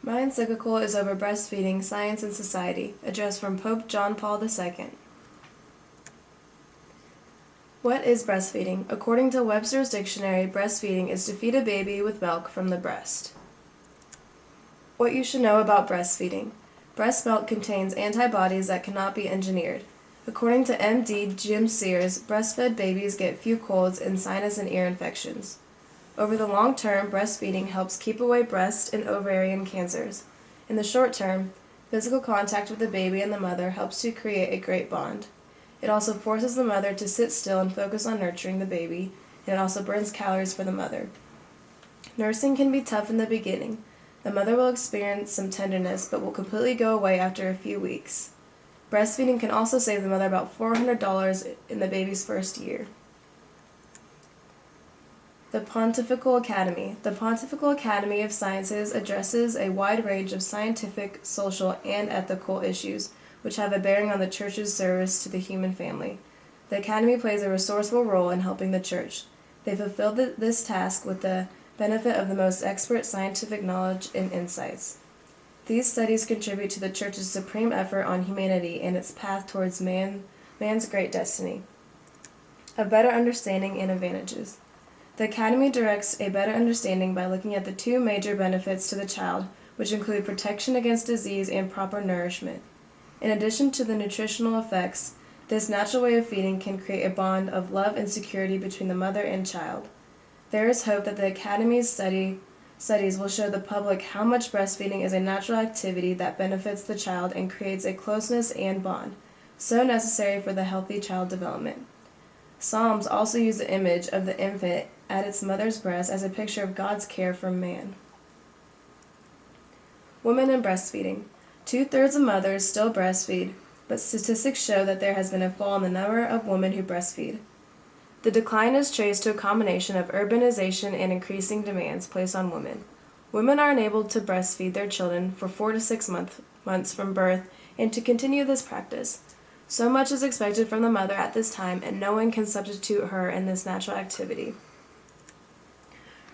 My encyclical is over breastfeeding, science, and society, addressed from Pope John Paul II. What is breastfeeding? According to Webster's Dictionary, breastfeeding is to feed a baby with milk from the breast. What you should know about breastfeeding. Breast milk contains antibodies that cannot be engineered. According to MD Jim Sears, breastfed babies get few colds and sinus and ear infections. Over the long term, breastfeeding helps keep away breast and ovarian cancers. In the short term, physical contact with the baby and the mother helps to create a great bond. It also forces the mother to sit still and focus on nurturing the baby, and it also burns calories for the mother. Nursing can be tough in the beginning. The mother will experience some tenderness, but will completely go away after a few weeks. Breastfeeding can also save the mother about $400 in the baby's first year. The Pontifical Academy. The Pontifical Academy of Sciences addresses a wide range of scientific, social, and ethical issues, which have a bearing on the Church's service to the human family. The Academy plays a resourceful role in helping the Church. They fulfill this task with the benefit of the most expert scientific knowledge and insights. These studies contribute to the Church's supreme effort on humanity and its path towards man's great destiny. A better understanding and advantages. The Academy directs a better understanding by looking at the two major benefits to the child, which include protection against disease and proper nourishment. In addition to the nutritional effects, this natural way of feeding can create a bond of love and security between the mother and child. There is hope that the Academy's studies will show the public how much breastfeeding is a natural activity that benefits the child and creates a closeness and bond, so necessary for the healthy child development. Psalms also use the image of the infant at its mother's breast as a picture of God's care for man. Women and breastfeeding. 2/3 of mothers still breastfeed, but statistics show that there has been a fall in the number of women who breastfeed. The decline is traced to a combination of urbanization and increasing demands placed on women. Women are enabled to breastfeed their children for 4 to 6 months from birth and to continue this practice. So much is expected from the mother at this time, and no one can substitute her in this natural activity.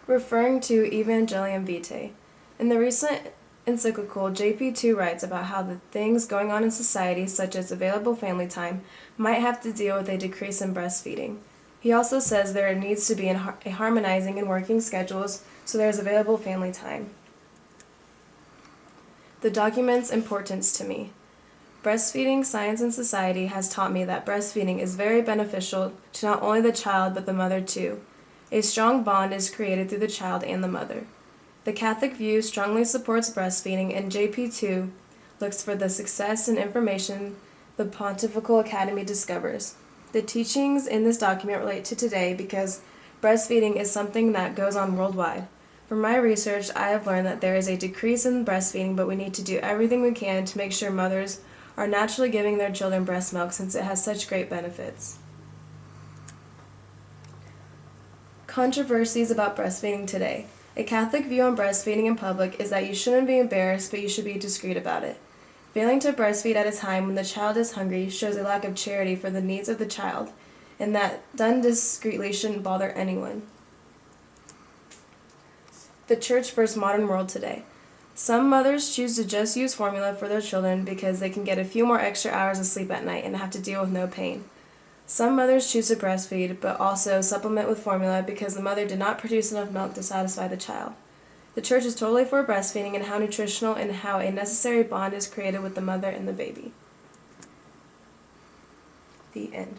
Referring to Evangelium Vitae. In the recent encyclical, JP2 writes about how the things going on in society, such as available family time, might have to deal with a decrease in breastfeeding. He also says there needs to be a harmonizing in working schedules so there is available family time. The document's importance to me. Breastfeeding, Science, and Society has taught me that breastfeeding is very beneficial to not only the child but the mother too. A strong bond is created through the child and the mother. The Catholic view strongly supports breastfeeding, and JP2 looks for the success and information the Pontifical Academy discovers. The teachings in this document relate to today because breastfeeding is something that goes on worldwide. From my research, I have learned that there is a decrease in breastfeeding, but we need to do everything we can to make sure mothers are naturally giving their children breast milk since it has such great benefits. Controversies about breastfeeding today. A Catholic view on breastfeeding in public is that you shouldn't be embarrassed, but you should be discreet about it. Failing to breastfeed at a time when the child is hungry shows a lack of charity for the needs of the child, and that done discreetly shouldn't bother anyone. The Church versus modern world today. Some mothers choose to just use formula for their children because they can get a few more extra hours of sleep at night and have to deal with no pain. Some mothers choose to breastfeed, but also supplement with formula because the mother did not produce enough milk to satisfy the child. The Church is totally for breastfeeding and how nutritional and how a necessary bond is created with the mother and the baby. The end.